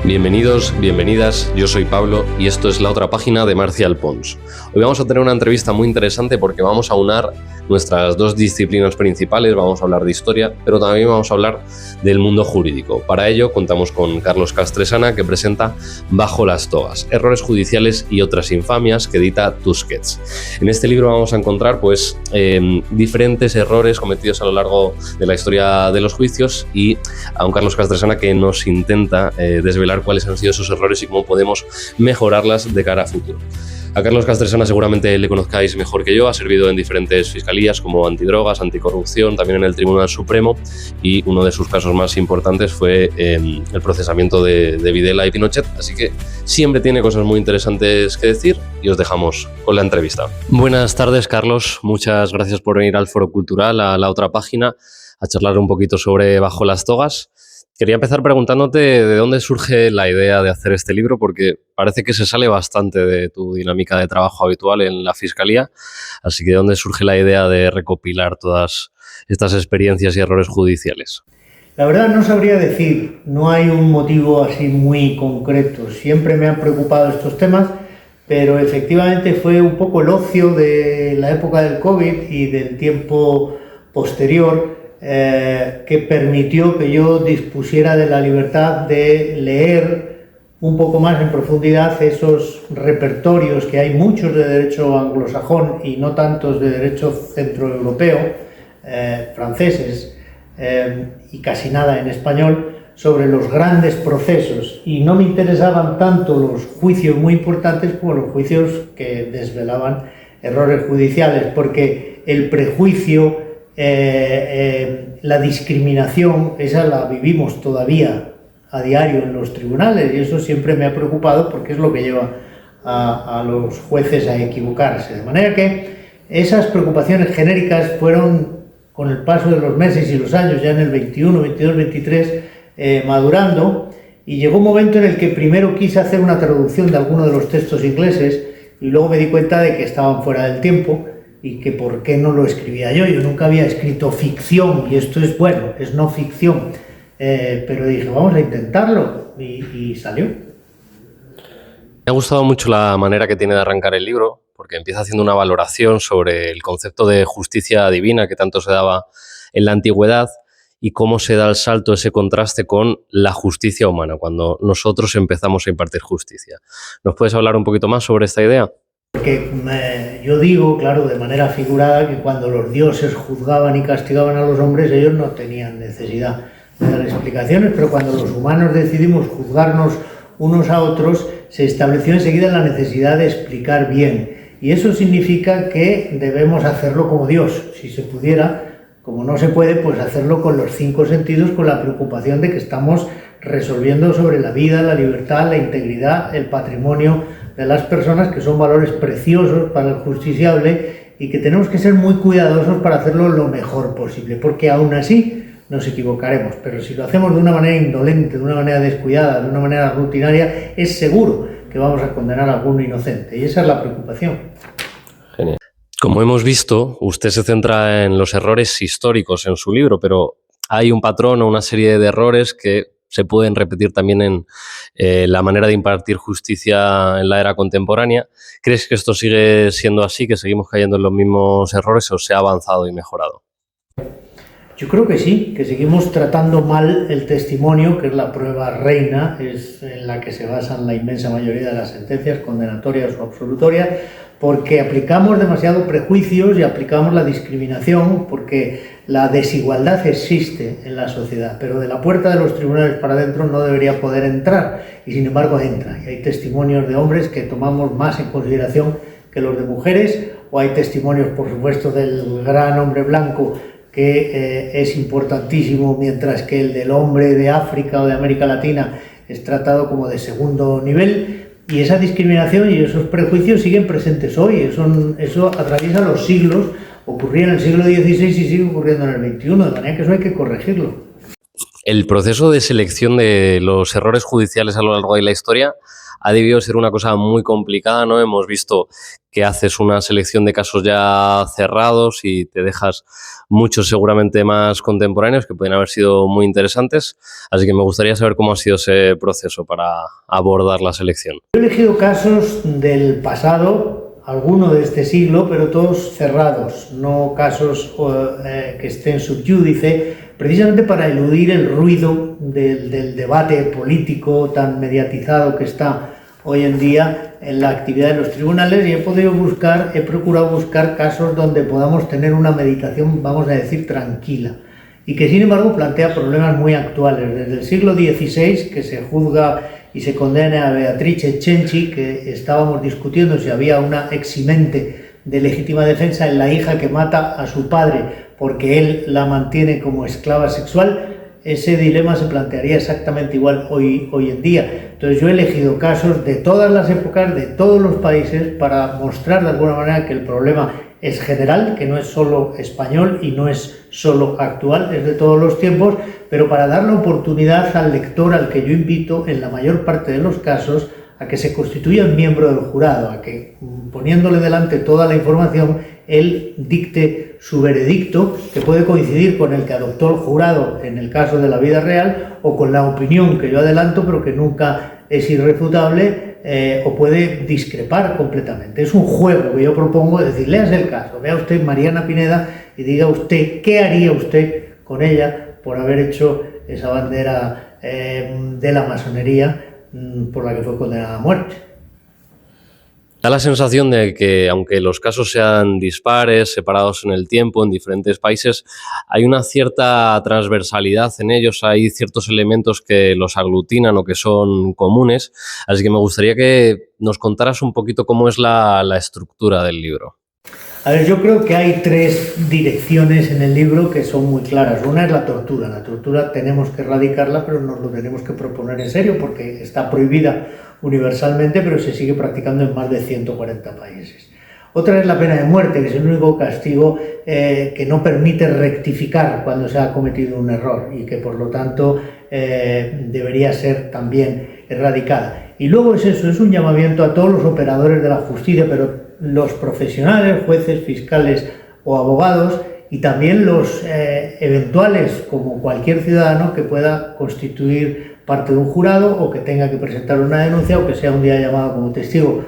Bienvenidos, bienvenidas, yo soy Pablo y esto es La Otra Página de Marcial Pons. Hoy vamos a tener una entrevista muy interesante porque vamos a unar nuestras dos disciplinas principales, vamos a hablar de historia, pero también vamos a hablar del mundo jurídico. Para ello contamos con Carlos Castresana, que presenta Bajo las togas, errores judiciales y otras infamias, que edita Tusquets. En este libro vamos a encontrar diferentes errores cometidos a lo largo de la historia de los juicios y a un Carlos Castresana que nos intenta desvelar cuáles han sido esos errores y cómo podemos mejorarlas de cara a futuro. A Carlos Castresana seguramente le conozcáis mejor que yo, ha servido en diferentes fiscalías como antidrogas, anticorrupción, también en el Tribunal Supremo, y uno de sus casos más importantes fue el procesamiento de Videla y Pinochet, así que siempre tiene cosas muy interesantes que decir y os dejamos con la entrevista. Buenas tardes, Carlos, muchas gracias por venir al Foro Cultural, a La Otra Página, a charlar un poquito sobre Bajo las togas. Quería empezar preguntándote de dónde surge la idea de hacer este libro, porque parece que se sale bastante de tu dinámica de trabajo habitual en la Fiscalía, así que ¿de dónde surge la idea de recopilar todas estas experiencias y errores judiciales? La verdad no sabría decir, no hay un motivo así muy concreto. Siempre me han preocupado estos temas, pero efectivamente fue un poco el ocio de la época del COVID y del tiempo posterior que permitió que yo dispusiera de la libertad de leer un poco más en profundidad esos repertorios, que hay muchos de derecho anglosajón y no tantos de derecho centroeuropeo, franceses, y casi nada en español, sobre los grandes procesos, y no me interesaban tanto los juicios muy importantes como los juicios que desvelaban errores judiciales, porque el prejuicio, la discriminación, esa la vivimos todavía a diario en los tribunales, y eso siempre me ha preocupado porque es lo que lleva a los jueces a equivocarse. De manera que esas preocupaciones genéricas fueron, con el paso de los meses y los años, ya en el 21, 22, 23, madurando, y llegó un momento en el que primero quise hacer una traducción de algunos de los textos ingleses y luego me di cuenta de que estaban fuera del tiempo y que por qué no lo escribía yo. Yo nunca había escrito ficción, y esto es bueno, es no ficción, pero dije, vamos a intentarlo, y salió. Me ha gustado mucho la manera que tiene de arrancar el libro, porque empieza haciendo una valoración sobre el concepto de justicia divina que tanto se daba en la antigüedad y cómo se da el salto, ese contraste con la justicia humana, cuando nosotros empezamos a impartir justicia. ¿Nos puedes hablar un poquito más sobre esta idea? Porque yo digo, claro, de manera figurada, que cuando los dioses juzgaban y castigaban a los hombres, ellos no tenían necesidad de dar explicaciones, pero cuando los humanos decidimos juzgarnos unos a otros, se estableció enseguida la necesidad de explicar bien. Y eso significa que debemos hacerlo como Dios. Si se pudiera, como no se puede, pues hacerlo con los 5 sentidos, con la preocupación de que estamos resolviendo sobre la vida, la libertad, la integridad, el patrimonio de las personas, que son valores preciosos para el justiciable y que tenemos que ser muy cuidadosos para hacerlo lo mejor posible, porque aún así nos equivocaremos, pero si lo hacemos de una manera indolente, de una manera descuidada, de una manera rutinaria, es seguro que vamos a condenar a alguno inocente, y esa es la preocupación. Genial. Como hemos visto, usted se centra en los errores históricos en su libro, pero hay un patrón o una serie de errores que se pueden repetir también en la manera de impartir justicia en la era contemporánea. ¿Crees que esto sigue siendo así, que seguimos cayendo en los mismos errores, o se ha avanzado y mejorado? Yo creo que sí, que seguimos tratando mal el testimonio, que es la prueba reina, es en la que se basan la inmensa mayoría de las sentencias condenatorias o absolutorias, porque aplicamos demasiado prejuicios y aplicamos la discriminación, porque la desigualdad existe en la sociedad, pero de la puerta de los tribunales para adentro no debería poder entrar, y sin embargo entra. Y hay testimonios de hombres que tomamos más en consideración que los de mujeres, o hay testimonios, por supuesto, del gran hombre blanco, que es importantísimo, mientras que el del hombre de África o de América Latina es tratado como de segundo nivel, y esa discriminación y esos prejuicios siguen presentes hoy. Eso atraviesa los siglos, ocurría en el siglo XVI y sigue ocurriendo en el XXI, de manera que eso hay que corregirlo. El proceso de selección de los errores judiciales a lo largo de la historia ha debido ser una cosa muy complicada, ¿no? Hemos visto que haces una selección de casos ya cerrados y te dejas muchos seguramente más contemporáneos que pueden haber sido muy interesantes. Así que me gustaría saber cómo ha sido ese proceso para abordar la selección. He elegido casos del pasado, alguno de este siglo, pero todos cerrados, no casos que estén sub iudice, precisamente para eludir el ruido del debate político tan mediatizado que está hoy en día en la actividad de los tribunales, y he procurado buscar casos donde podamos tener una meditación, vamos a decir, tranquila, y que sin embargo plantea problemas muy actuales. Desde el siglo XVI, que se juzga y se condena a Beatrice Cenci, que estábamos discutiendo si había una eximente de legítima defensa en la hija que mata a su padre porque él la mantiene como esclava sexual. Ese dilema se plantearía exactamente igual hoy en día. Entonces yo he elegido casos de todas las épocas, de todos los países, para mostrar de alguna manera que el problema es general, que no es solo español y no es solo actual, es de todos los tiempos, pero para dar la oportunidad al lector, al que yo invito en la mayor parte de los casos, a que se constituya miembro del jurado, a que, poniéndole delante toda la información, él dicte su veredicto, que puede coincidir con el que adoptó el jurado en el caso de la vida real, o con la opinión que yo adelanto, pero que nunca es irrefutable, o puede discrepar completamente. Es un juego que yo propongo, es decir, léase el caso, vea usted Mariana Pineda y diga usted qué haría usted con ella por haber hecho esa bandera de la masonería por la que fue condenada a muerte. Da la sensación de que, aunque los casos sean dispares, separados en el tiempo, en diferentes países, hay una cierta transversalidad en ellos, hay ciertos elementos que los aglutinan o que son comunes. Así que me gustaría que nos contaras un poquito cómo es la estructura del libro. A ver, yo creo que hay tres direcciones en el libro que son muy claras. Una es la tortura. La tortura tenemos que erradicarla, pero nos lo tenemos que proponer en serio porque está prohibida universalmente, pero se sigue practicando en más de 140 países. Otra es la pena de muerte, que es el único castigo que no permite rectificar cuando se ha cometido un error y que por lo tanto debería ser también erradicada. Y luego es eso, es un llamamiento a todos los operadores de la justicia, pero los profesionales, jueces, fiscales o abogados, y también los eventuales, como cualquier ciudadano que pueda constituir parte de un jurado o que tenga que presentar una denuncia o que sea un día llamado como testigo.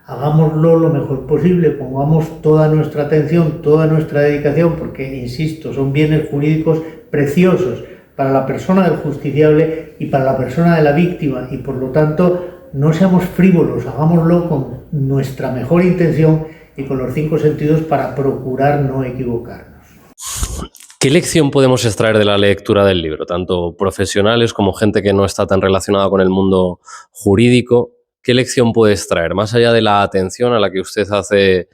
Hagámoslo lo mejor posible, pongamos toda nuestra atención, toda nuestra dedicación, porque, insisto, son bienes jurídicos preciosos para la persona del justiciable y para la persona de la víctima, y por lo tanto no seamos frívolos, hagámoslo con nuestra mejor intención y con los 5 sentidos para procurar no equivocarnos. ¿Qué lección podemos extraer de la lectura del libro? Tanto profesionales como gente que no está tan relacionada con el mundo jurídico. ¿Qué lección puede extraer? Más allá de la atención a la que usted hace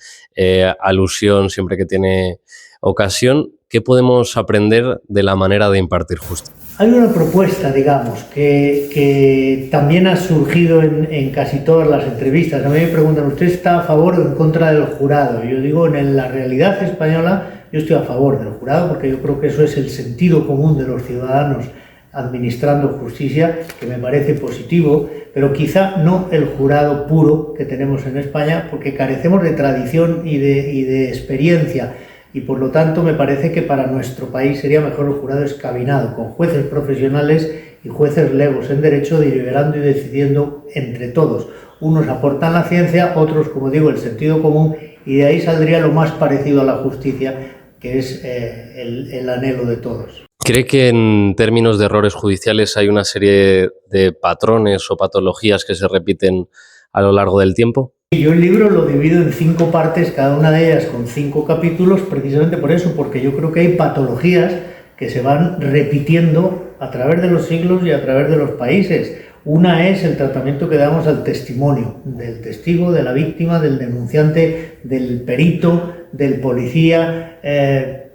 alusión siempre que tiene ocasión, ¿qué podemos aprender de la manera de impartir justicia? Hay una propuesta, digamos, que también ha surgido en casi todas las entrevistas. A mí me preguntan, ¿usted está a favor o en contra del jurado? Y yo digo, en la realidad española, yo estoy a favor del jurado, porque yo creo que eso es el sentido común de los ciudadanos administrando justicia, que me parece positivo, pero quizá no el jurado puro que tenemos en España, porque carecemos de tradición y de experiencia, y por lo tanto me parece que para nuestro país sería mejor el jurado escabinado, con jueces profesionales y jueces legos en derecho, deliberando y decidiendo entre todos. Unos aportan la ciencia, otros, como digo, el sentido común, y de ahí saldría lo más parecido a la justicia, que es el anhelo de todos. ¿Cree que en términos de errores judiciales hay una serie de patrones o patologías que se repiten a lo largo del tiempo? Yo el libro lo divido en 5 partes, cada una de ellas con 5 capítulos, precisamente por eso, porque yo creo que hay patologías que se van repitiendo a través de los siglos y a través de los países. Una es el tratamiento que damos al testimonio, del testigo, de la víctima, del denunciante, del perito, del policía,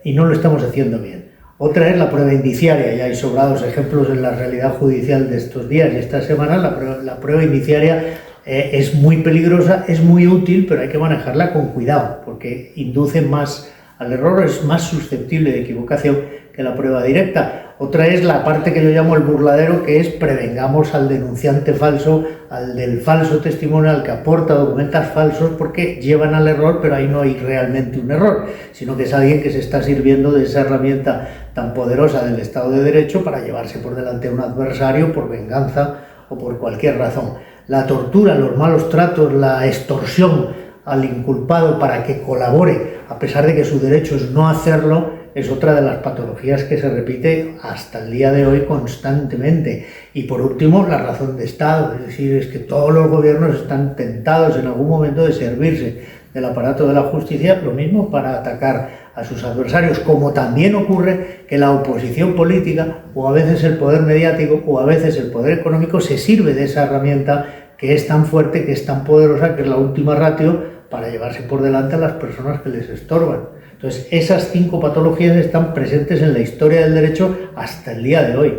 y no lo estamos haciendo bien. Otra es la prueba indiciaria, y hay sobrados ejemplos en la realidad judicial de estos días y estas semanas. La prueba indiciaria es muy peligrosa, es muy útil, pero hay que manejarla con cuidado, porque induce más al error, es más susceptible de equivocación que la prueba directa. Otra es la parte que yo llamo el burladero, que es prevengamos al denunciante falso, al del falso testimonio, al que aporta documentos falsos, porque llevan al error, pero ahí no hay realmente un error, sino que es alguien que se está sirviendo de esa herramienta tan poderosa del Estado de Derecho para llevarse por delante a un adversario por venganza o por cualquier razón. La tortura, los malos tratos, la extorsión al inculpado para que colabore, a pesar de que su derecho es no hacerlo, es otra de las patologías que se repite hasta el día de hoy constantemente. Y por último, la razón de Estado, es decir, es que todos los gobiernos están tentados en algún momento de servirse del aparato de la justicia, lo mismo para atacar a sus adversarios, como también ocurre que la oposición política, o a veces el poder mediático, o a veces el poder económico, se sirve de esa herramienta que es tan fuerte, que es tan poderosa, que es la última ratio para llevarse por delante a las personas que les estorban. Entonces, esas 5 patologías están presentes en la historia del derecho hasta el día de hoy.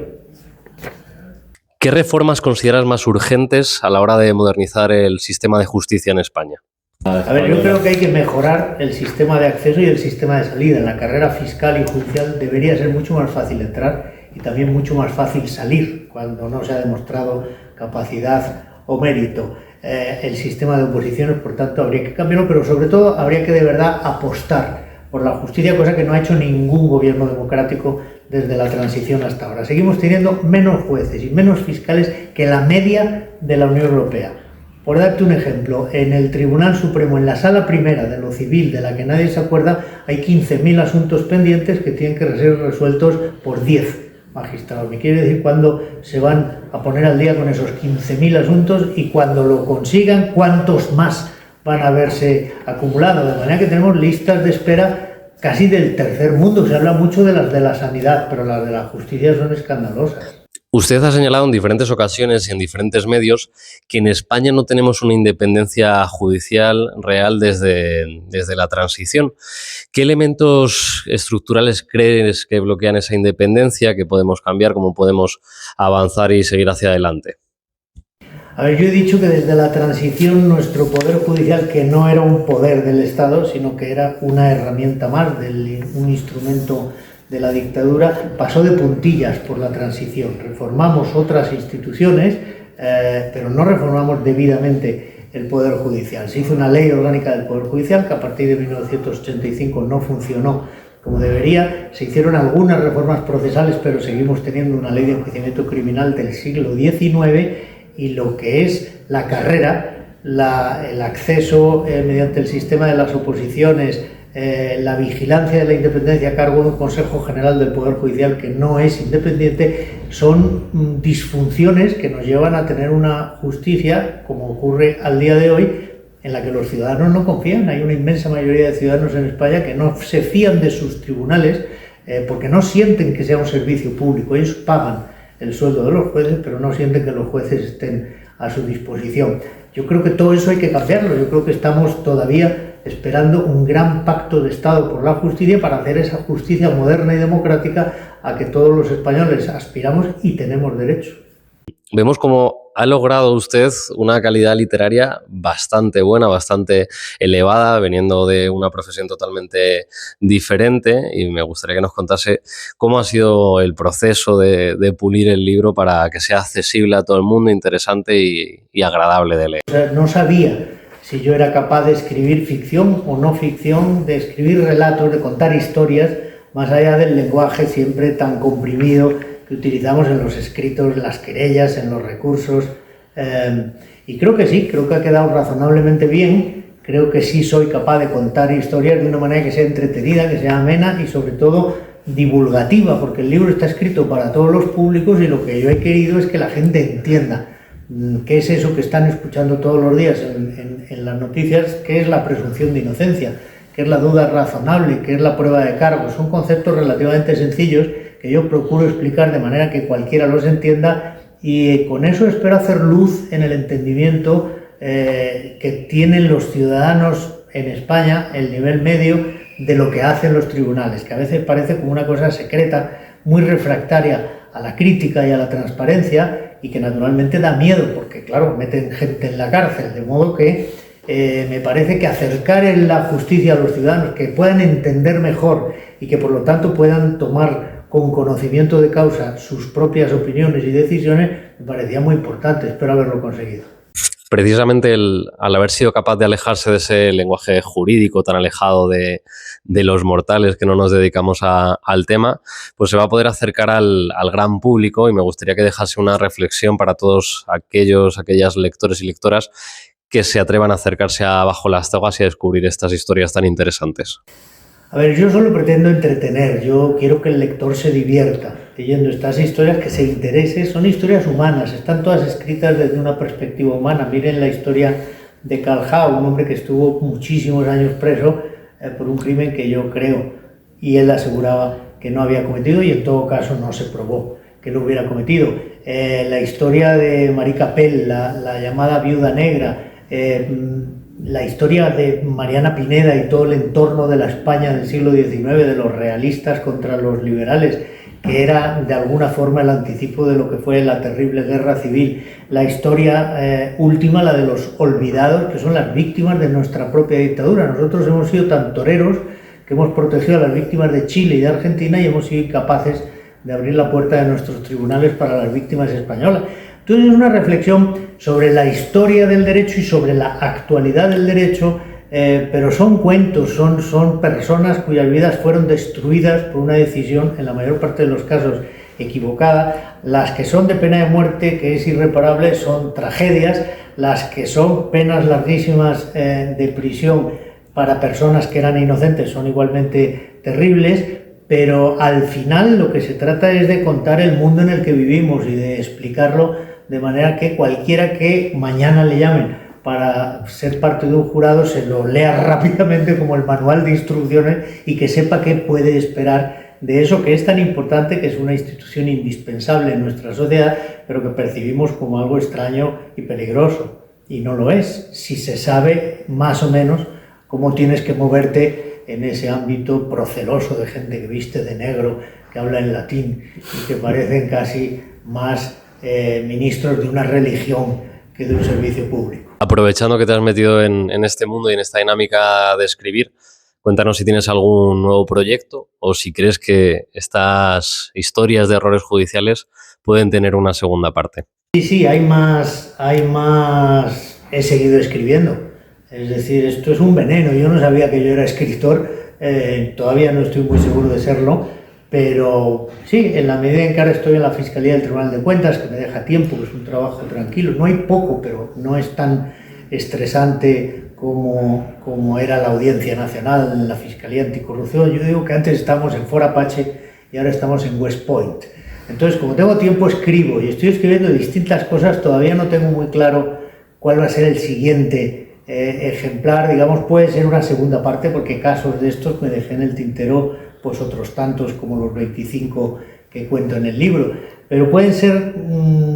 ¿Qué reformas consideras más urgentes a la hora de modernizar el sistema de justicia en España? A ver, yo creo que hay que mejorar el sistema de acceso y el sistema de salida. En la carrera fiscal y judicial debería ser mucho más fácil entrar y también mucho más fácil salir cuando no se ha demostrado capacidad o mérito. El sistema de oposiciones, por tanto, habría que cambiarlo, pero sobre todo habría que de verdad apostar por la justicia, cosa que no ha hecho ningún gobierno democrático desde la transición hasta ahora. Seguimos teniendo menos jueces y menos fiscales que la media de la Unión Europea. Por darte un ejemplo, en el Tribunal Supremo, en la Sala Primera de lo Civil, de la que nadie se acuerda, hay 15.000 asuntos pendientes que tienen que ser resueltos por 10 magistrados. Me quiere decir cuándo se van a poner al día con esos 15.000 asuntos y cuando lo consigan, cuántos más van a haberse acumulado. De manera que tenemos listas de espera casi del tercer mundo. Se habla mucho de las de la sanidad, pero las de la justicia son escandalosas. Usted ha señalado en diferentes ocasiones y en diferentes medios que en España no tenemos una independencia judicial real desde la transición. ¿Qué elementos estructurales crees que bloquean esa independencia, que podemos cambiar, cómo podemos avanzar y seguir hacia adelante? A ver, yo he dicho que desde la transición nuestro poder judicial, que no era un poder del Estado, sino que era una herramienta más, un instrumento de la dictadura, pasó de puntillas por la transición. Reformamos otras instituciones, pero no reformamos debidamente el Poder Judicial. Se hizo una ley orgánica del Poder Judicial que a partir de 1985 no funcionó como debería. Se hicieron algunas reformas procesales, pero seguimos teniendo una ley de enjuiciamiento criminal del siglo XIX y lo que es la carrera, el acceso mediante el sistema de las oposiciones, la vigilancia de la independencia a cargo de un Consejo General del Poder Judicial que no es independiente, son disfunciones que nos llevan a tener una justicia, como ocurre al día de hoy, en la que los ciudadanos no confían. Hay una inmensa mayoría de ciudadanos en España que no se fían de sus tribunales porque no sienten que sea un servicio público. Ellos pagan el sueldo de los jueces, pero no sienten que los jueces estén a su disposición. Yo creo que todo eso hay que cambiarlo. Yo creo que estamos todavía esperando un gran pacto de Estado por la justicia para hacer esa justicia moderna y democrática a que todos los españoles aspiramos y tenemos derecho. Vemos cómo ha logrado usted una calidad literaria bastante buena, bastante elevada, veniendo de una profesión totalmente diferente, y me gustaría que nos contase cómo ha sido el proceso de pulir el libro para que sea accesible a todo el mundo, interesante y agradable de leer. O sea, no sabía si yo era capaz de escribir ficción o no ficción, de escribir relatos, de contar historias, más allá del lenguaje siempre tan comprimido que utilizamos en los escritos, en las querellas, en los recursos. Y creo que sí, creo que ha quedado razonablemente bien. Creo que sí soy capaz de contar historias de una manera que sea entretenida, que sea amena y sobre todo divulgativa, porque el libro está escrito para todos los públicos y lo que yo he querido es que la gente entienda qué es eso que están escuchando todos los días en las noticias, qué es la presunción de inocencia, qué es la duda razonable, qué es la prueba de cargo. Son conceptos relativamente sencillos que yo procuro explicar de manera que cualquiera los entienda y con eso espero hacer luz en el entendimiento que tienen los ciudadanos en España, el nivel medio, de lo que hacen los tribunales, que a veces parece como una cosa secreta, muy refractaria a la crítica y a la transparencia y que naturalmente da miedo porque, claro, meten gente en la cárcel, de modo que Me parece que acercar la justicia a los ciudadanos, que puedan entender mejor y que por lo tanto puedan tomar con conocimiento de causa sus propias opiniones y decisiones, me parecía muy importante. Espero haberlo conseguido. Precisamente al haber sido capaz de alejarse de ese lenguaje jurídico tan alejado de los mortales que no nos dedicamos al tema, pues se va a poder acercar al gran público, y me gustaría que dejase una reflexión para todos aquellas lectores y lectoras que se atrevan a acercarse a Bajo las Togas y a descubrir estas historias tan interesantes. A ver, yo solo pretendo entretener, yo quiero que el lector se divierta leyendo estas historias, que se interese. Son historias humanas, están todas escritas desde una perspectiva humana. Miren la historia de Caljao, un hombre que estuvo muchísimos años preso por un crimen que yo creo, y él aseguraba que no había cometido, y en todo caso no se probó que lo hubiera cometido. La historia de Marie Capel, la llamada Viuda Negra, la historia de Mariana Pineda y todo el entorno de la España del siglo XIX, de los realistas contra los liberales, que era de alguna forma el anticipo de lo que fue la terrible guerra civil. La historia última, la de los olvidados, que son las víctimas de nuestra propia dictadura. Nosotros hemos sido tan toreros que hemos protegido a las víctimas de Chile y de Argentina, y hemos sido capaces de abrir la puerta de nuestros tribunales para las víctimas españolas. Entonces es una reflexión sobre la historia del derecho y sobre la actualidad del derecho, pero son cuentos, son personas cuyas vidas fueron destruidas por una decisión, en la mayor parte de los casos equivocada. Las que son de pena de muerte, que es irreparable, son tragedias. Las que son penas larguísimas de prisión para personas que eran inocentes son igualmente terribles. Pero al final lo que se trata es de contar el mundo en el que vivimos y de explicarlo de manera que cualquiera que mañana le llamen para ser parte de un jurado se lo lea rápidamente como el manual de instrucciones y que sepa qué puede esperar de eso que es tan importante, que es una institución indispensable en nuestra sociedad, pero que percibimos como algo extraño y peligroso. Y no lo es, si se sabe más o menos cómo tienes que moverte en ese ámbito proceloso de gente que viste de negro, que habla en latín y que parecen casi más ministros de una religión que de un servicio público. Aprovechando que te has metido en este mundo y en esta dinámica de escribir, cuéntanos si tienes algún nuevo proyecto o si crees que estas historias de errores judiciales pueden tener una segunda parte. Sí, hay más. He seguido escribiendo. Es decir, esto es un veneno. Yo no sabía que yo era escritor, todavía no estoy muy seguro de serlo, pero sí, en la medida en que ahora estoy en la Fiscalía del Tribunal de Cuentas, que me deja tiempo, que es un trabajo tranquilo, no hay poco, pero no es tan estresante como era la Audiencia Nacional en la Fiscalía Anticorrupción. Yo digo que antes estábamos en Fort Apache y ahora estamos en West Point. Entonces, como tengo tiempo, escribo y estoy escribiendo distintas cosas. Todavía no tengo muy claro cuál va a ser el siguiente ejemplar. Digamos, puede ser una segunda parte, porque casos de estos me dejé en el tintero pues otros tantos, como los 25 que cuento en el libro, pero pueden ser,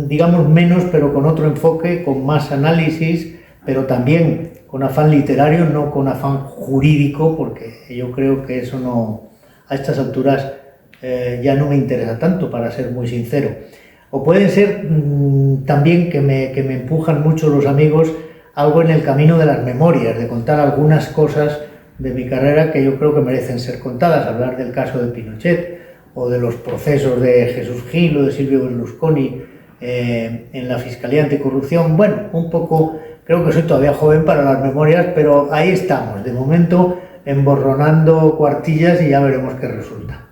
digamos, menos, pero con otro enfoque, con más análisis, pero también con afán literario, no con afán jurídico, porque yo creo que eso no, a estas alturas ya no me interesa tanto, para ser muy sincero. O pueden ser también que me empujan mucho los amigos, algo en el camino de las memorias, de contar algunas cosas de mi carrera que yo creo que merecen ser contadas, hablar del caso de Pinochet o de los procesos de Jesús Gil o de Silvio Berlusconi en la Fiscalía Anticorrupción. Bueno, un poco, creo que soy todavía joven para las memorias, pero ahí estamos, de momento emborronando cuartillas, y ya veremos qué resulta.